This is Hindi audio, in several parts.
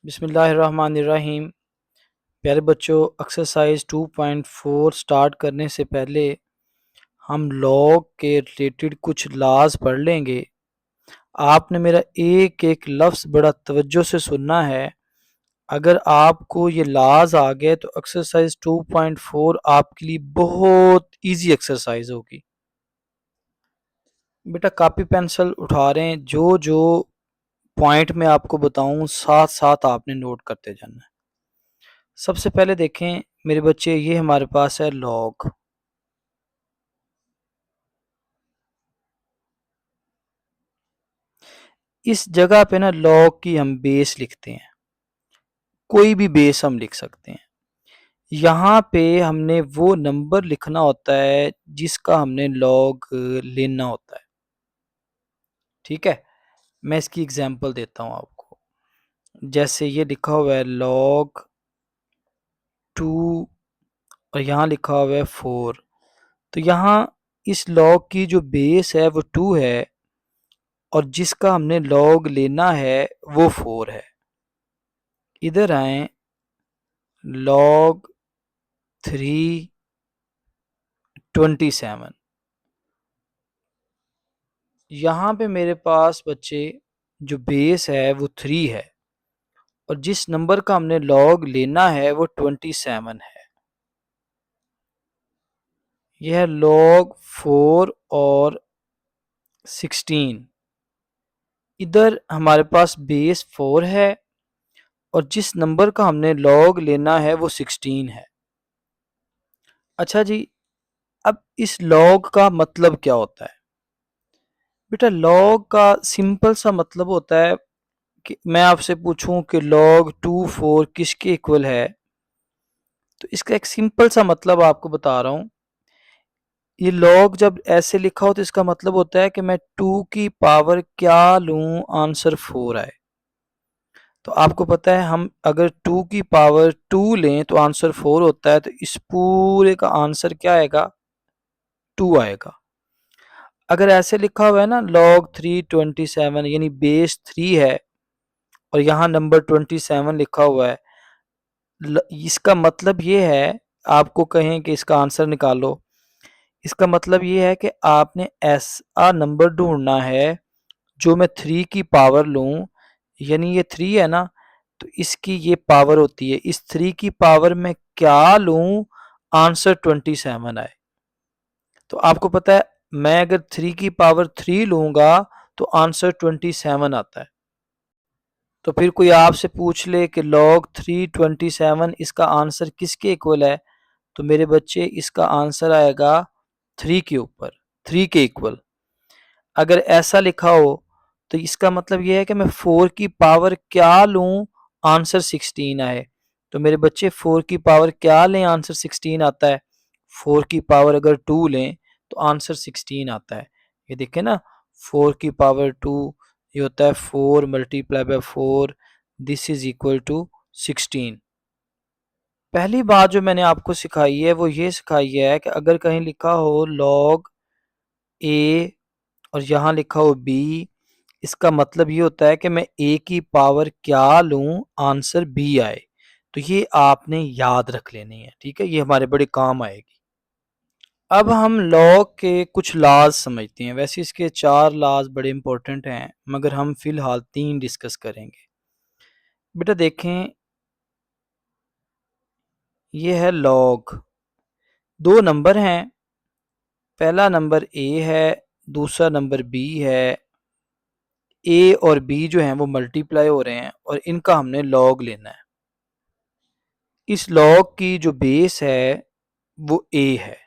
बिस्मिल्लाहिर्रहमानिर्रहीम। प्यारे बच्चों, एक्सरसाइज 2.4 स्टार्ट करने से पहले हम लॉग के रिलेटेड कुछ लाज पढ़ लेंगे। आपने मेरा एक एक लफ्ज़ बड़ा तवज्जो से सुनना है। अगर आपको ये लाज आ गए तो एक्सरसाइज 2.4 आपके लिए बहुत इजी एक्सरसाइज होगी। बेटा कॉपी पेंसिल उठा रहे हैं, जो जो पॉइंट मैं आपको बताऊं साथ साथ आपने नोट करते जाना है। सबसे पहले देखें मेरे बच्चे, ये हमारे पास है लॉग। इस जगह पे ना लॉग की हम बेस लिखते हैं, कोई भी बेस हम लिख सकते हैं। यहाँ पे हमने वो नंबर लिखना होता है जिसका हमने लॉग लेना होता है। ठीक है, मैं इसकी एग्जांपल देता हूँ आपको। जैसे ये लिखा हुआ है लॉग 2 और यहाँ लिखा हुआ है 4। तो यहाँ इस लॉग की जो बेस है वो 2 है और जिसका हमने लॉग लेना है वो 4 है। इधर आए, लॉग 327। यहाँ पे मेरे पास बच्चे जो बेस है वो 3 है और जिस नंबर का हमने लॉग लेना है वो 27 है। यह है लॉग 4 और 16। इधर हमारे पास बेस 4 है और जिस नंबर का हमने लॉग लेना है वो 16 है। अच्छा जी, अब इस लॉग का मतलब क्या होता है? बेटा लॉग का सिंपल सा मतलब होता है कि मैं आपसे पूछूं कि log 2 4 किसके इक्वल है, तो इसका एक सिंपल सा मतलब आपको बता रहा हूं। ये log जब ऐसे लिखा हो तो इसका मतलब होता है कि मैं 2 की पावर क्या लूं, आंसर 4 आए। तो आपको पता है हम अगर 2 की पावर 2 लें तो आंसर 4 होता है, तो इस पूरे का आंसर क्या आएगा? 2 आएगा। अगर ऐसे लिखा हुआ है ना log 327 यानी बेस 3 है और यहाँ नंबर 27 लिखा हुआ है, इसका मतलब ये है, आपको कहें कि इसका आंसर निकालो, इसका मतलब ये है कि आपने ऐसा नंबर ढूंढना है जो मैं 3 की पावर लूं। यानी ये 3 है ना, तो इसकी ये पावर होती है, इस 3 की पावर में क्या लूं, आंसर 27 आए। तो आपको पता है मैं अगर 3 की पावर 3 लूंगा तो आंसर 27 आता है। तो फिर कोई आपसे पूछ ले कि log 327 इसका आंसर किसके इक्वल है, तो मेरे बच्चे इसका आंसर आएगा 3 के ऊपर, 3 के इक्वल। अगर ऐसा लिखा हो तो इसका मतलब यह है कि मैं 4 की पावर क्या लूं, आंसर 16 आए। तो मेरे बच्चे 4 की पावर क्या लें, आंसर 16 आता है। 4 की पावर अगर 2 लें तो आंसर 16 आता है। ये देखें ना, 4 की पावर 2 ये होता है 4 multiply by 4, this is equal to 16। पहली बात जो मैंने आपको सिखाई है वो ये सिखाई है कि अगर कहीं लिखा हो log a और यहाँ लिखा हो b, इसका मतलब ये होता है कि मैं a की पावर क्या लूं, आंसर b आए। तो ये आपने याद रख लेनी है, ठीक है, ये हमारे बड़े काम आएगी। अब हम लॉग के कुछ लाज समझते हैं। वैसे इसके 4 लाज बड़े इंपॉर्टेंट हैं मगर हम फिलहाल 3 डिस्कस करेंगे। बेटा देखें, ये है लॉग, दो नंबर हैं, पहला नंबर a है, दूसरा नंबर b है। a और b जो हैं वो मल्टीप्लाई हो रहे हैं और इनका हमने लॉग लेना है। इस लॉग की जो बेस है वो a है।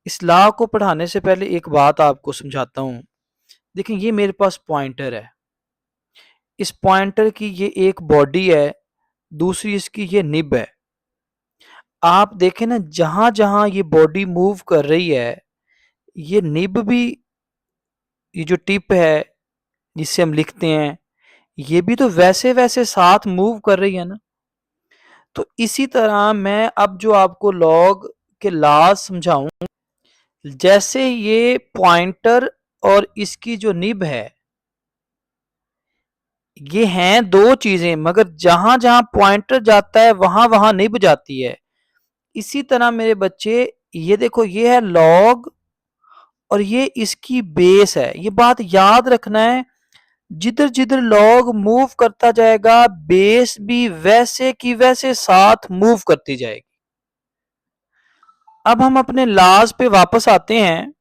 इस लॉ को पढ़ाने से पहले एक बात आपको समझाता हूँ। देखिए ये मेरे पास पॉइंटर है, इस पॉइंटर की ये एक बॉडी है, दूसरी इसकी ये निब है। आप देखें ना, जहां जहां ये बॉडी मूव कर रही है, ये निब भी, ये जो टिप है जिससे हम लिखते हैं, ये भी तो वैसे वैसे साथ मूव कर रही है ना। तो इसी तरह मैं अब जो आपको लॉग के लॉज समझाऊं, जैसे ये पॉइंटर और इसकी जो निब है, ये हैं दो चीजें, मगर जहां जहां पॉइंटर जाता है वहां वहां निभ जाती है। इसी तरह मेरे बच्चे, ये देखो, ये है लॉग और ये इसकी बेस है। ये बात याद रखना है, जिधर जिधर लॉग मूव करता जाएगा बेस भी वैसे की वैसे साथ मूव करती जाएगी। अब हम अपने लाज पे वापस आते हैं।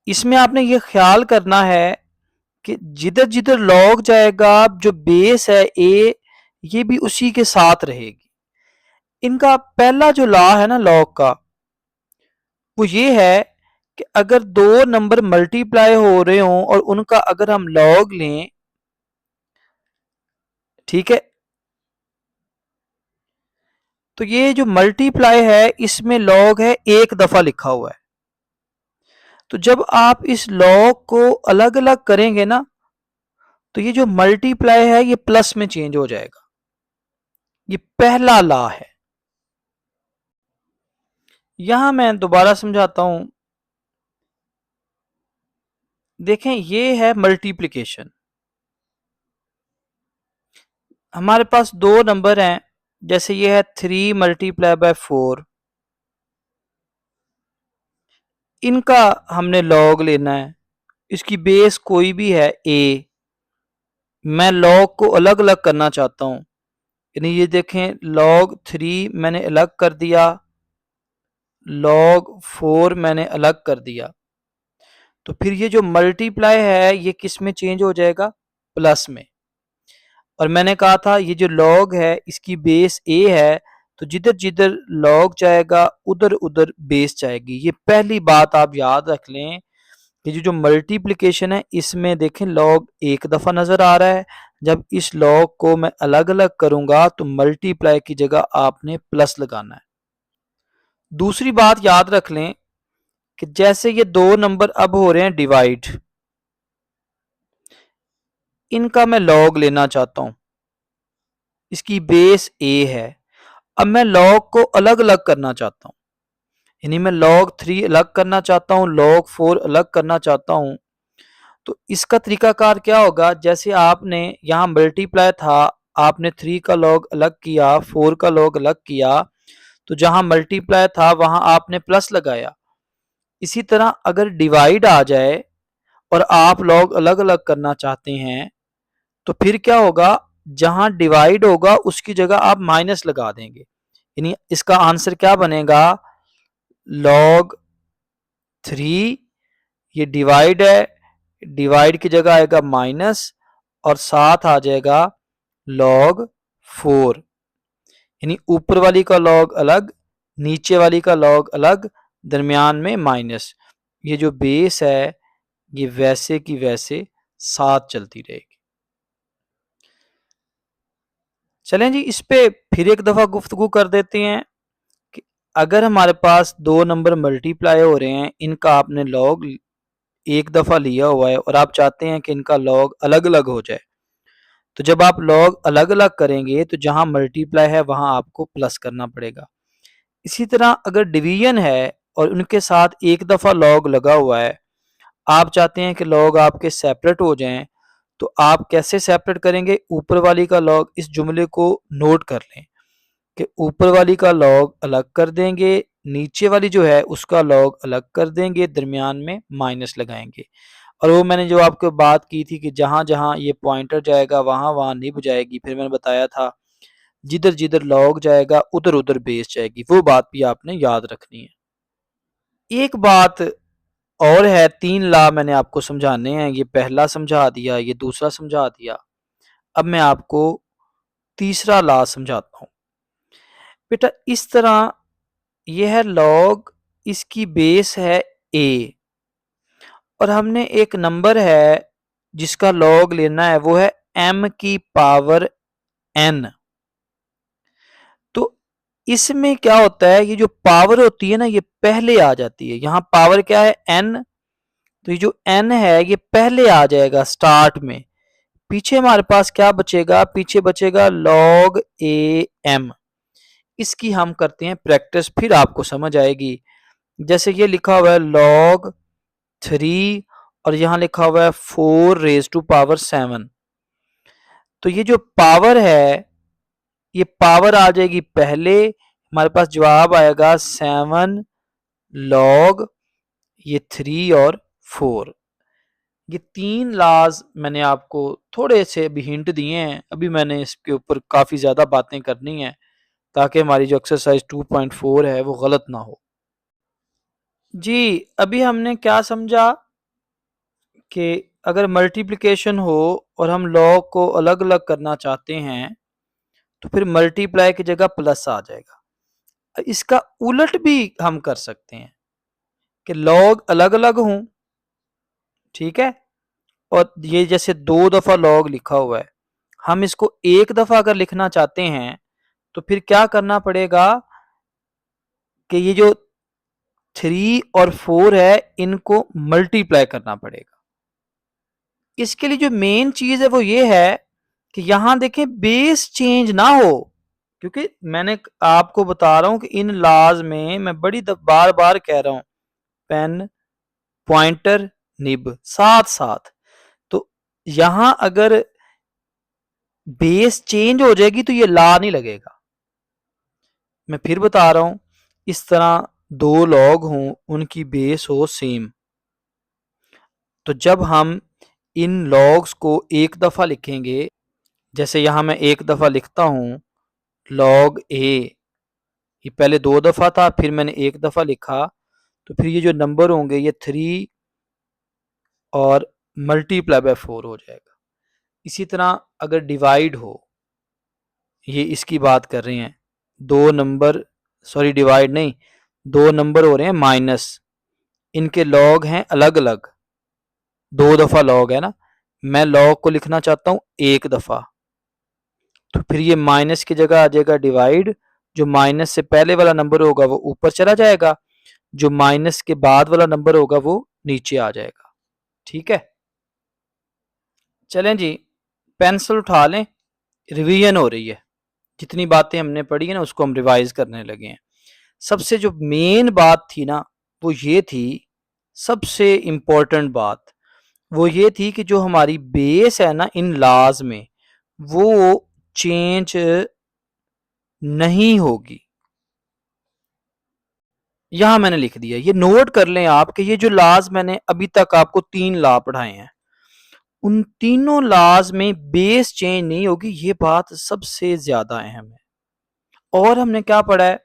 इसमें आपने ये ख्याल करना है कि जिधर जिधर लॉग जाएगा जो बेस है ए, ये भी उसी के साथ रहेगी। इनका पहला जो लॉ है ना लॉग का, वो ये है कि अगर दो नंबर मल्टीप्लाई हो रहे हों और उनका अगर हम लॉग लें, ठीक है, तो ये जो मल्टीप्लाई है इसमें लॉग है एक दफा लिखा हुआ है। तो जब आप इस लॉग को अलग अलग करेंगे ना, तो ये जो मल्टीप्लाई है ये प्लस में चेंज हो जाएगा। ये पहला लॉ है। यहां मैं दोबारा समझाता हूं। देखें, ये है मल्टीप्लिकेशन। हमारे पास दो नंबर हैं, जैसे ये है 3 × 4। इनका हमने लॉग लेना है। इसकी बेस कोई भी है ए। मैं लॉग को अलग अलग करना चाहता हूं, यानी ये देखें, log 3 मैंने अलग कर दिया, log 4 मैंने अलग कर दिया। तो फिर ये जो मल्टीप्लाई है ये किस में चेंज हो जाएगा? प्लस में। और मैंने कहा था ये जो log है इसकी बेस a है, तो जिधर जिधर log जाएगा उधर उधर बेस जाएगी। ये पहली बात आप याद रख लें कि जो मल्टीप्लिकेशन है इसमें देखें log एक दफा नजर आ रहा है। जब इस log को मैं अलग अलग करूंगा तो मल्टीप्लाई की जगह आपने प्लस लगाना है। दूसरी बात याद रख लें कि जैसे ये दो नंबर अब हो रहे हैं डिवाइड, इनका मैं log लेना चाहता हूं। इसकी बेस a है। अब मैं log को अलग अलग करना चाहता हूं, यानी मैं log 3 अलग करना चाहता हूं, log 4 अलग करना चाहता हूं। तो इसका तरीकाकार क्या होगा? जैसे आपने यहाँ मल्टीप्लाई था, आपने 3 का log अलग किया, 4 का log अलग किया, तो जहां मल्टीप्लाई था वहां आपने प्लस लगाया। इसी तरह अगर डिवाइड आ जाए और आप log अलग अलग करना चाहते हैं, तो फिर क्या होगा? जहां डिवाइड होगा उसकी जगह आप माइनस लगा देंगे, यानी इसका आंसर क्या बनेगा? log 3, ये डिवाइड है, डिवाइड की जगह आएगा माइनस और साथ आ जाएगा log 4, यानी ऊपर वाली का log अलग, नीचे वाली का log अलग, दरमियान में माइनस। ये जो बेस है ये वैसे की वैसे साथ चलती रहेगी। चलें जी, इस पे फिर एक दफा गुफ्तगू कर देते हैं कि अगर हमारे पास दो नंबर मल्टीप्लाई हो रहे हैं, इनका आपने log एक दफा लिया हुआ है और आप चाहते हैं कि इनका log अलग अलग हो जाए, तो जब आप log अलग अलग करेंगे तो जहां मल्टीप्लाई है वहां आपको प्लस करना पड़ेगा। इसी तरह अगर डिवीजन है और उनके साथ एक दफा log लगा हुआ है, आप चाहते हैं कि log आपके सेपरेट हो जाएं, तो आप कैसे सेपरेट करेंगे? ऊपर वाली का log, इस जुमले को नोट कर लें कि ऊपर वाली का log अलग कर देंगे, नीचे वाली जो है उसका log अलग कर देंगे, दरमियान में माइनस लगाएंगे। और वो मैंने जो आपको बात की थी कि जहां जहां ये पॉइंटर जाएगा वहां वहां निभ जाएगी। फिर मैंने बताया था जिधर जिधर log जाएगा उधर उधर बेस जाएगी। वो बात भी आपने याद रखनी है। एक बात और है, 3 लॉ मैंने आपको समझाने हैं। ये पहला समझा दिया, ये दूसरा समझा दिया, अब मैं आपको तीसरा लॉ समझाता हूं। बेटा इस तरह यह है log, इसकी बेस है a और हमने एक नंबर है जिसका log लेना है, वो है m की पावर n। तो इसमें क्या होता है, ये जो पावर होती है ना ये पहले आ जाती है। यहाँ पावर क्या है? n। तो ये जो n है ये पहले आ जाएगा स्टार्ट में। पीछे हमारे पास क्या बचेगा? पीछे बचेगा log a m। इसकी हम करते हैं प्रैक्टिस, फिर आपको समझ आएगी। जैसे ये लिखा हुआ है log 3 और यहाँ लिखा हुआ है 4⁻⁷। तो ये जो पावर है, ये पावर आ जाएगी पहले, हमारे पास जवाब आएगा 7 log ये 3 और 4। ये 3 लाज मैंने आपको थोड़े से अभी हिंट दिए हैं, अभी मैंने इसके ऊपर काफ़ी ज़्यादा बातें करनी है ताकि हमारी जो एक्सरसाइज 2.4 है वो गलत ना हो। जी, अभी हमने क्या समझा कि अगर मल्टीप्लिकेशन हो और हम लॉग को अलग अलग करना चाहते हैं तो फिर मल्टीप्लाई की जगह प्लस आ जाएगा। इसका उलट भी हम कर सकते हैं कि लॉग अलग अलग हों, ठीक है, और ये जैसे 2 दफ़ा लॉग लिखा हुआ है, हम इसको एक दफ़ा अगर लिखना चाहते हैं तो फिर क्या करना पड़ेगा कि ये जो 3 और 4 है इनको मल्टीप्लाई करना पड़ेगा। इसके लिए जो मेन चीज है वो ये है कि यहां देखें बेस चेंज ना हो, क्योंकि मैंने आपको बता रहा हूं कि इन लॉज में मैं बड़ी बार बार कह रहा हूं पेन पॉइंटर निब साथ साथ, तो यहां अगर बेस चेंज हो जाएगी तो ये ला नहीं लगेगा। मैं फिर बता रहा हूं, इस तरह 2 लॉग हों उनकी बेस हो सेम, तो जब हम इन लॉग्स को एक दफा लिखेंगे, जैसे यहां मैं एक दफा लिखता हूं लॉग ए, ये पहले 2 दफा था फिर मैंने एक दफा लिखा, तो फिर ये जो नंबर होंगे ये 3 और मल्टीप्लाई बाय 4 हो जाएगा। इसी तरह अगर डिवाइड हो, ये इसकी बात कर रहे हैं, 2 नंबर, सॉरी डिवाइड नहीं, 2 नंबर हो रहे हैं माइनस, इनके लॉग हैं अलग अलग, 2 दफा लॉग है ना, मैं लॉग को लिखना चाहता हूं एक दफा, तो फिर ये माइनस की जगह आ जाएगा डिवाइड, जो माइनस से पहले वाला नंबर होगा वो ऊपर चला जाएगा, जो माइनस के बाद वाला नंबर होगा वो नीचे आ जाएगा। ठीक है, चलें जी, पेंसिल उठा लें, रिवीजन हो रही है, जितनी बातें हमने पढ़ी है ना उसको हम रिवाइज करने लगे हैं। सबसे जो मेन बात थी ना वो ये थी, सबसे इम्पोर्टेंट बात वो ये थी कि जो हमारी बेस है ना इन लॉज में वो चेंज नहीं होगी। यहां मैंने लिख दिया, ये नोट कर लें आप कि ये जो लॉज मैंने अभी तक आपको 3 लॉ पढ़ाए हैं, उन तीनों लॉज में बेस चेंज नहीं होगी, ये बात सबसे ज्यादा अहम है। और हमने क्या पढ़ा है,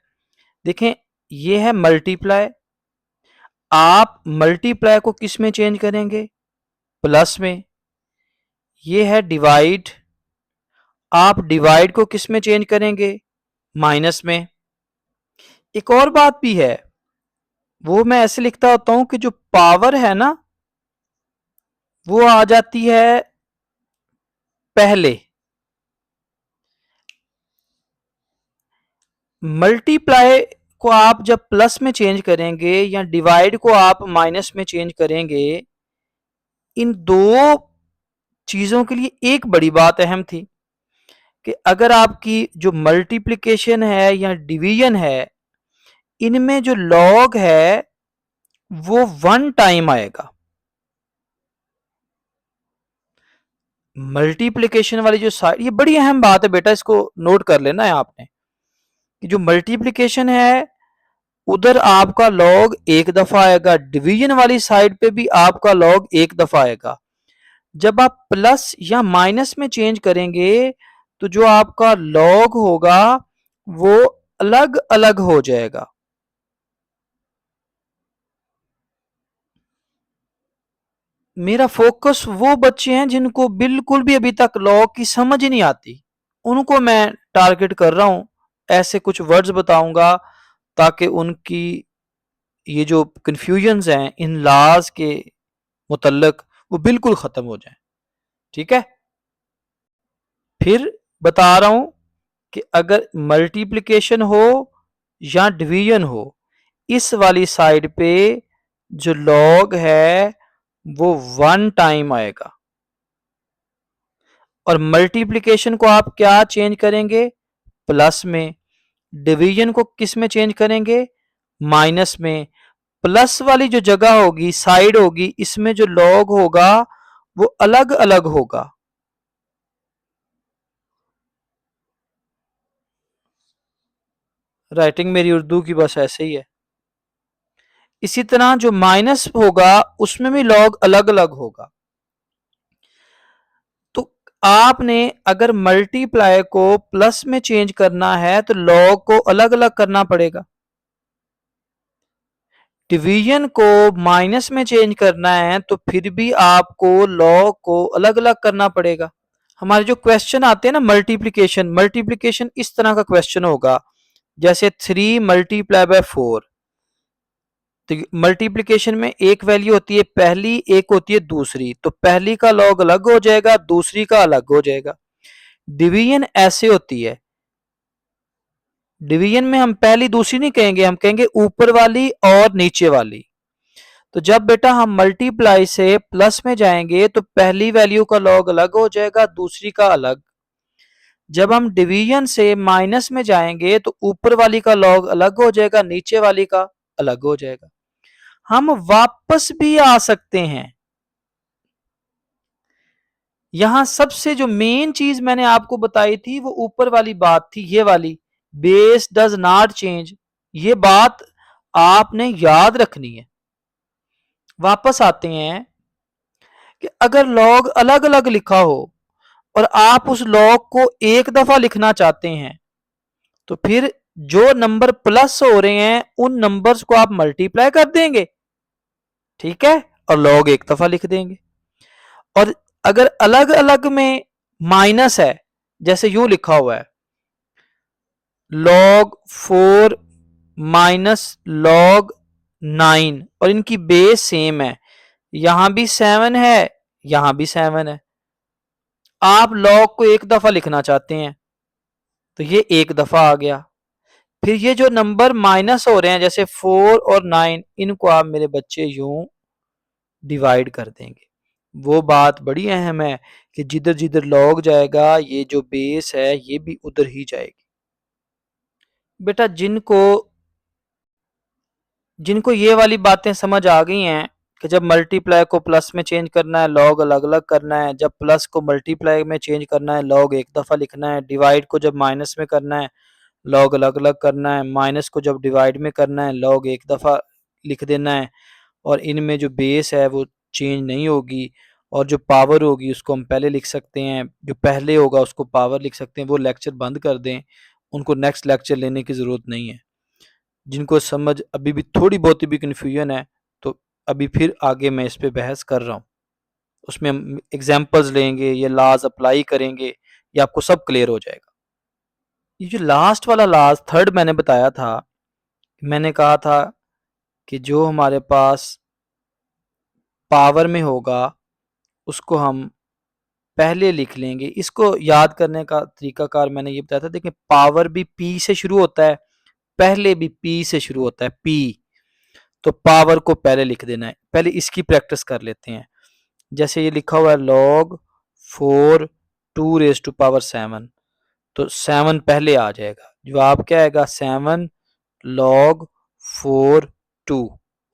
देखें, ये है मल्टीप्लाई, आप मल्टीप्लाई को किस में चेंज करेंगे, प्लस में। ये है डिवाइड, आप डिवाइड को किस में चेंज करेंगे, माइनस में। एक और बात भी है, वो मैं ऐसे लिखता होता हूं कि जो पावर है ना वो आ जाती है पहले, मल्टीप्लाई को आप जब प्लस में चेंज करेंगे या डिवाइड को आप माइनस में चेंज करेंगे, इन दो चीजों के लिए एक बड़ी बात अहम थी कि अगर आपकी जो मल्टीप्लिकेशन है या डिवीजन है इनमें जो लॉग है वो 1 टाइम आएगा। मल्टीप्लिकेशन वाली जो साइड, ये बड़ी अहम बात है बेटा, इसको नोट कर लेना है आपने कि जो मल्टीप्लिकेशन है उधर आपका लॉग एक दफा आएगा, डिवीजन वाली साइड पे भी आपका लॉग एक दफा आएगा। जब आप प्लस या माइनस में चेंज करेंगे तो जो आपका लॉग होगा वो अलग अलग हो जाएगा। मेरा फोकस वो बच्चे हैं जिनको बिल्कुल भी अभी तक लॉग की समझ ही नहीं आती, उनको मैं टारगेट कर रहा हूं, ऐसे कुछ वर्ड्स बताऊंगा ताकि उनकी ये जो कंफ्यूजन्स हैं इन लॉज के मुतल्लक वो बिल्कुल खत्म हो जाए। ठीक है, फिर बता रहा हूं कि अगर मल्टीप्लिकेशन हो या डिवीजन हो, इस वाली साइड पे जो लॉग है वो 1 टाइम आएगा, और मल्टीप्लिकेशन को आप क्या चेंज करेंगे, प्लस में। डिवीजन को किस में चेंज करेंगे, माइनस में। प्लस वाली जो जगह होगी, साइड होगी, इसमें जो लॉग होगा वो अलग अलग होगा। राइटिंग मेरी उर्दू की बस ऐसे ही है। इसी तरह जो माइनस होगा उसमें भी लॉग अलग अलग होगा। तो आपने अगर मल्टीप्लाई को प्लस में चेंज करना है तो लॉग को अलग अलग करना पड़ेगा। डिवीजन को माइनस में चेंज करना है तो फिर भी आपको लॉग को अलग अलग करना पड़ेगा। हमारे जो क्वेश्चन आते हैं ना, मल्टीप्लिकेशन, मल्टीप्लिकेशन इस तरह का क्वेश्चन होगा जैसे 3 मल्टीप्लाई बाय 4। तो मल्टीप्लिकेशन में एक वैल्यू होती है पहली, एक होती है दूसरी, तो पहली का लॉग अलग हो जाएगा, दूसरी का अलग हो जाएगा। डिवीजन ऐसे होती है, डिवीजन में हम पहली दूसरी नहीं कहेंगे, हम कहेंगे ऊपर वाली और नीचे वाली। तो जब बेटा हम मल्टीप्लाई से प्लस में जाएंगे तो पहली वैल्यू का लॉग अलग हो जाएगा, दूसरी का अलग। जब हम डिवीजन से माइनस में जाएंगे तो ऊपर वाली का लॉग अलग हो जाएगा, नीचे वाली का अलग हो जाएगा। हम वापस भी आ सकते हैं। यहां सबसे जो मेन चीज मैंने आपको बताई थी वो ऊपर वाली बात थी, ये वाली, बेस डज नॉट चेंज। ये बात आपने याद रखनी है। वापस आते हैं कि अगर लॉग अलग अलग लिखा हो और आप उस लॉग को एक दफा लिखना चाहते हैं तो फिर जो नंबर प्लस हो रहे हैं उन नंबर्स को आप मल्टीप्लाई कर देंगे, ठीक है, और लॉग एक दफा लिख देंगे। और अगर अलग अलग में माइनस है, जैसे यूं लिखा हुआ है log 4 माइनस log 9 और इनकी बेस सेम है, यहां भी 7 है, यहां भी 7 है। आप log को एक दफा लिखना चाहते हैं तो ये एक दफा आ गया। फिर ये जो नंबर माइनस हो रहे हैं जैसे 4 और 9, इनको आप मेरे बच्चे यूं डिवाइड कर देंगे। वो बात बड़ी अहम है कि जिधर जिधर लॉग जाएगा ये जो बेस है ये भी उधर ही जाएगी। बेटा जिनको जिनको ये वाली बातें समझ आ गई हैं कि जब मल्टीप्लाई को प्लस में चेंज करना है लॉग अलग अलग करना है, जब प्लस को मल्टीप्लाई में चेंज करना है लॉग एक दफ़ा लिखना है, डिवाइड को जब माइनस में करना है लॉग अलग अलग करना है, माइनस को जब डिवाइड में करना है लॉग एक दफ़ा लिख देना है, और इनमें जो बेस है वो चेंज नहीं होगी, और जो पावर होगी उसको हम पहले लिख सकते हैं, जो पहले होगा उसको पावर लिख सकते हैं। वो लेक्चर बंद कर दें, उनको नेक्स्ट लेक्चर लेने की ज़रूरत नहीं है। जिनको समझ अभी भी थोड़ी बहुत भी कन्फ्यूजन है तो अभी फिर आगे मैं इस पे बहस कर रहा हूँ, उसमें हम एग्जाम्पल्स लेंगे, ये लाज अप्लाई करेंगे, ये आपको सब क्लियर हो जाएगा। ये जो लास्ट वाला लाज थर्ड मैंने बताया था, मैंने कहा था कि जो हमारे पास पावर में होगा उसको हम पहले लिख लेंगे। इसको याद करने का तरीकाकार मैंने ये बताया था, देखिए पावर भी पी से शुरू होता है, पहले भी पी से शुरू होता है, पी, तो पावर को पहले लिख देना है। पहले इसकी प्रैक्टिस कर लेते हैं। जैसे ये लिखा हुआ है log 4 2 रेज टू पावर 7, तो 7 पहले आ जाएगा, जवाब क्या आएगा 7 log 4 2।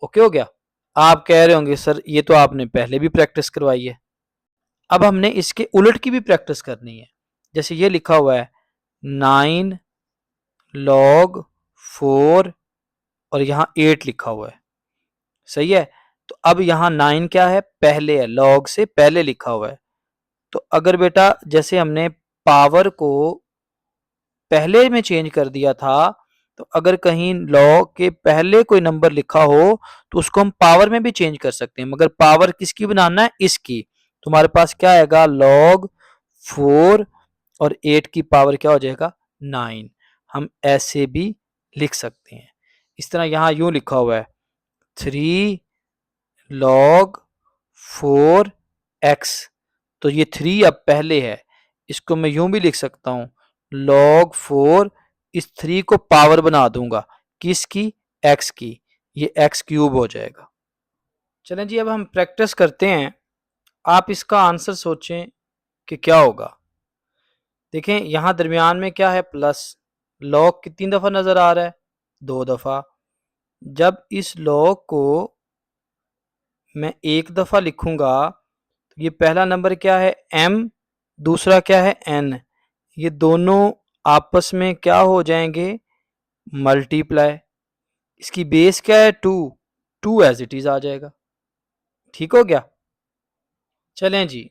ओके हो गया। आप कह रहे होंगे सर ये तो आपने पहले भी प्रैक्टिस करवाई है। अब हमने इसके उलट की भी प्रैक्टिस करनी है। जैसे ये लिखा हुआ है 9 log 4 और यहाँ 8 लिखा हुआ है, सही है। तो अब यहाँ 9 क्या है, पहले है, log से पहले लिखा हुआ है। तो अगर बेटा जैसे हमने पावर को पहले में चेंज कर दिया था, तो अगर कहीं log के पहले कोई नंबर लिखा हो तो उसको हम पावर में भी चेंज कर सकते हैं, मगर पावर किसकी बनाना है, इसकी। तुम्हारे पास क्या आएगा log 4 और 8 की पावर क्या हो जाएगा 9। हम ऐसे भी लिख सकते हैं। इस तरह यहाँ यूं लिखा हुआ है 3 log 4x, तो ये 3 अब पहले है, इसको मैं यूं भी लिख सकता हूं log 4, इस 3 को पावर बना दूंगा किसकी, x की, ये x क्यूब हो जाएगा। चलें जी अब हम प्रैक्टिस करते हैं। आप इसका आंसर सोचें कि क्या होगा। देखें यहां दरमियान में क्या है प्लस, log कितनी दफा नजर आ रहा है, 2 दफा। जब इस लॉग को मैं एक दफ़ा लिखूंगा तो ये पहला नंबर क्या है m, दूसरा क्या है n, ये दोनों आपस में क्या हो जाएंगे मल्टीप्लाई। इसकी बेस क्या है 2, 2 एज इट इज आ जाएगा। ठीक हो गया। चलें जी,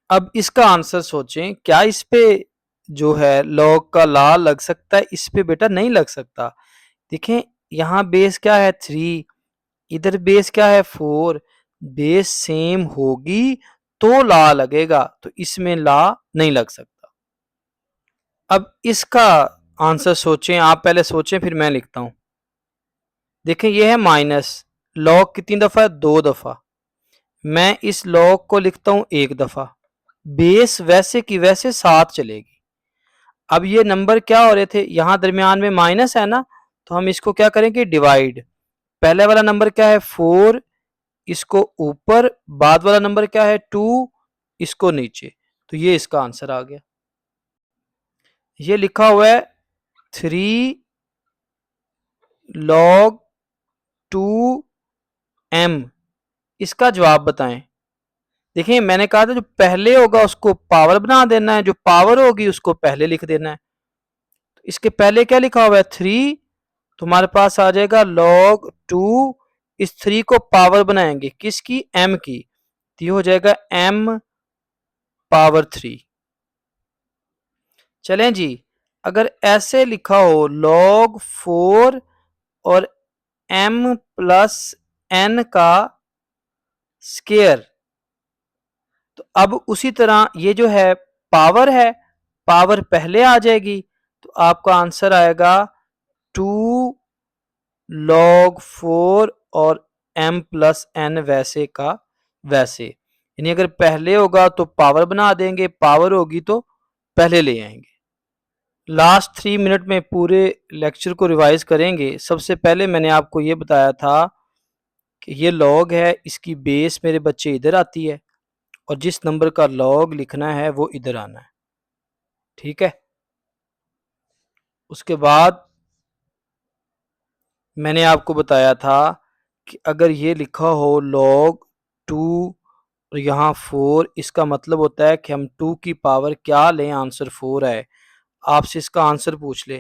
अब इसका आंसर सोचें, क्या इस पे जो है लॉग का ला लग सकता है? इस पे बेटा नहीं लग सकता। देखें यहाँ बेस क्या है 3, इधर बेस क्या है 4, बेस सेम होगी तो ला लगेगा, तो इसमें ला नहीं लग सकता। अब इसका आंसर सोचें, आप पहले सोचें फिर मैं लिखता हूं। देखें ये है माइनस, लॉग कितनी दफा है 2 दफा, मैं इस लॉग को लिखता हूं एक दफा, बेस वैसे की वैसे साथ चलेगी। अब ये नंबर क्या हो रहे थे, यहां दरमियान में माइनस है ना, तो हम इसको क्या करेंगे डिवाइड। पहले वाला नंबर क्या है 4, इसको ऊपर, बाद वाला नंबर क्या है 2, इसको नीचे, तो ये इसका आंसर आ गया। ये लिखा हुआ है 3 log 2m, इसका जवाब बताएं। देखिए मैंने कहा था जो पहले होगा उसको पावर बना देना है, जो पावर होगी उसको पहले लिख देना है। तो इसके पहले क्या लिखा हुआ है 3, तुम्हारे पास आ जाएगा log 2, इस 3 को पावर बनाएंगे किसकी m की, तो ये हो जाएगा m पावर 3। चलें जी, अगर ऐसे लिखा हो log 4 और m प्लस n का स्केयर, तो अब उसी तरह ये जो है पावर है, पावर पहले आ जाएगी, तो आपका आंसर आएगा 2 log 4 और m प्लस n वैसे का वैसे। यानी अगर पहले होगा तो पावर बना देंगे, पावर होगी तो पहले ले आएंगे। लास्ट 3 मिनट में पूरे लेक्चर को रिवाइज करेंगे। सबसे पहले मैंने आपको ये बताया था कि ये लॉग है, इसकी बेस मेरे बच्चे इधर आती है और जिस नंबर का लॉग लिखना है वो इधर आना है। ठीक है, उसके बाद मैंने आपको बताया था कि अगर ये लिखा हो log 2 और यहाँ 4, इसका मतलब होता है कि हम 2 की पावर क्या लें, आंसर 4 है। आपसे इसका आंसर पूछ ले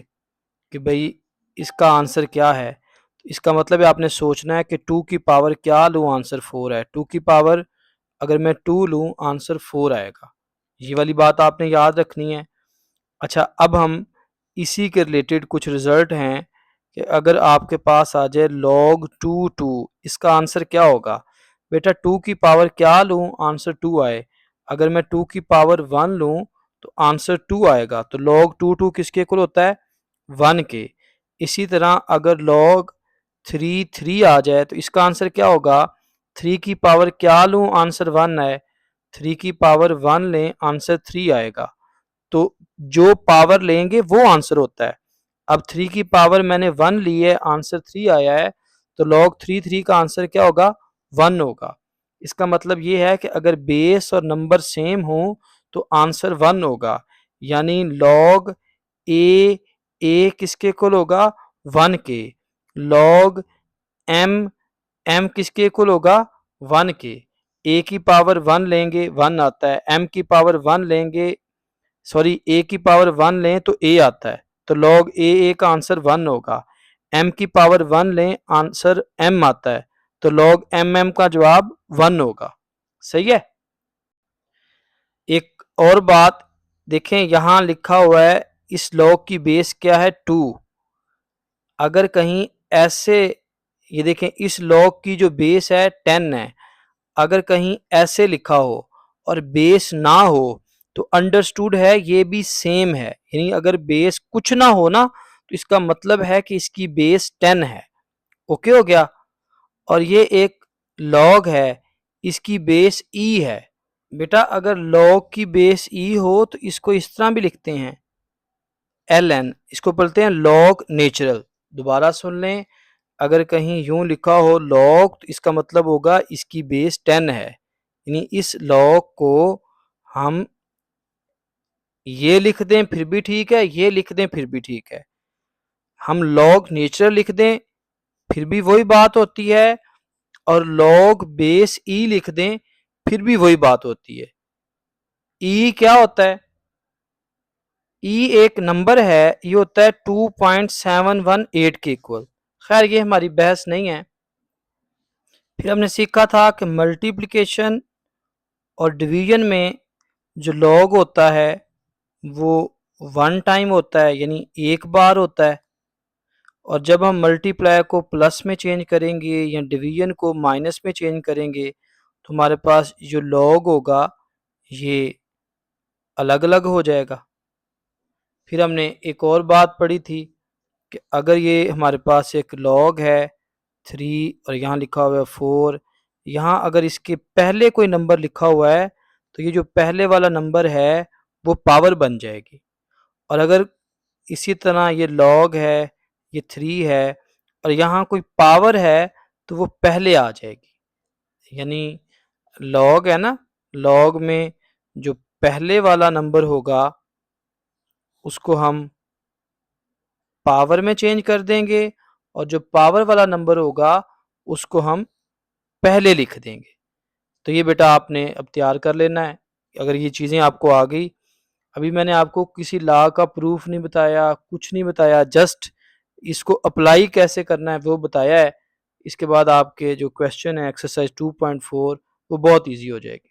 कि भाई इसका आंसर क्या है, तो इसका मतलब है आपने सोचना है कि 2 की पावर क्या लूँ, आंसर 4 है। 2 की पावर अगर मैं 2 लूँ आंसर 4 आएगा, ये वाली बात आपने याद रखनी है। अच्छा, अब हम इसी के रिलेटेड कुछ रिजल्ट हैं कि अगर आपके पास आ जाए log 2 2, इसका आंसर क्या होगा? बेटा 2 की पावर क्या लूँ, आंसर 2 आए। अगर मैं 2 की पावर 1 लूँ तो आंसर 2 आएगा, तो log 2 2 किसके इक्वल होता है 1 के। इसी तरह अगर log 3 3 आ जाए तो इसका आंसर क्या होगा, 3 की पावर क्या लूँ, आंसर 1 आए, 3 की पावर 1 लें आंसर 3 आएगा, तो जो पावर लेंगे वो आंसर होता है। अब 3 की पावर मैंने 1 ली है, आंसर 3 आया है, तो log 3 3 का आंसर क्या होगा 1 होगा। इसका मतलब ये है कि अगर बेस और नंबर सेम हो तो आंसर 1 होगा, यानी log a किसके इक्वल होगा 1 के, log m m किसके इक्वल होगा 1 के। a की पावर 1 लेंगे 1 आता है, m की पावर 1 लेंगे, सॉरी ए की पावर 1 लें तो ए आता है, तो log ए का आंसर 1 होगा। m की पावर 1 लें आंसर m आता है, तो log m का जवाब 1 होगा। सही है। एक और बात देखें, यहां लिखा हुआ है इस log की बेस क्या है 2। अगर कहीं ऐसे, ये देखें इस log की जो बेस है 10 है, अगर कहीं ऐसे लिखा हो और बेस ना हो तो अंडरस्टूड है ये भी सेम है, यानी अगर बेस कुछ ना हो ना तो इसका मतलब है कि इसकी बेस 10 है। ओके हो गया। और ये एक लॉग है, इसकी बेस ई है। बेटा अगर लॉग की बेस ई हो तो इसको इस तरह भी लिखते हैं एल एन, इसको बोलते हैं लॉग नेचुरल। दोबारा सुन लें, अगर कहीं यूं लिखा हो लॉग तो इसका मतलब होगा इसकी बेस 10 है, यानी इस लॉग को हम ये लिख दें फिर भी ठीक है, ये लिख दें फिर भी ठीक है। हम लॉग नेचुरल लिख दें फिर भी वही बात होती है, और log बेस ई लिख दें फिर भी वही बात होती है। ई क्या होता है? ई एक नंबर है, ये होता है 2.718 के इक्वल। खैर ये हमारी बहस नहीं है। फिर हमने सीखा था कि मल्टीप्लिकेशन और डिवीजन में जो लॉग होता है वो वन टाइम होता है, यानी एक बार होता है। और जब हम मल्टीप्लाई को प्लस में चेंज करेंगे या डिवीजन को माइनस में चेंज करेंगे तो हमारे पास जो लॉग होगा ये अलग अलग हो जाएगा। फिर हमने एक और बात पढ़ी थी कि अगर ये हमारे पास एक लॉग है 3 और यहाँ लिखा हुआ है 4, यहाँ अगर इसके पहले कोई नंबर लिखा हुआ है तो ये जो पहले वाला नंबर है वो पावर बन जाएगी। और अगर इसी तरह ये लॉग है, ये 3 है और यहाँ कोई पावर है तो वो पहले आ जाएगी। यानी लॉग है ना, लॉग में जो पहले वाला नंबर होगा उसको हम पावर में चेंज कर देंगे और जो पावर वाला नंबर होगा उसको हम पहले लिख देंगे। तो ये बेटा आपने अब तैयार कर लेना है अगर ये चीज़ें आपको आ गई। अभी मैंने आपको किसी लॉ का प्रूफ नहीं बताया, कुछ नहीं बताया, जस्ट इसको अप्लाई कैसे करना है वो बताया है। इसके बाद आपके जो क्वेश्चन है एक्सरसाइज 2.4 वो बहुत ईजी हो जाएगी।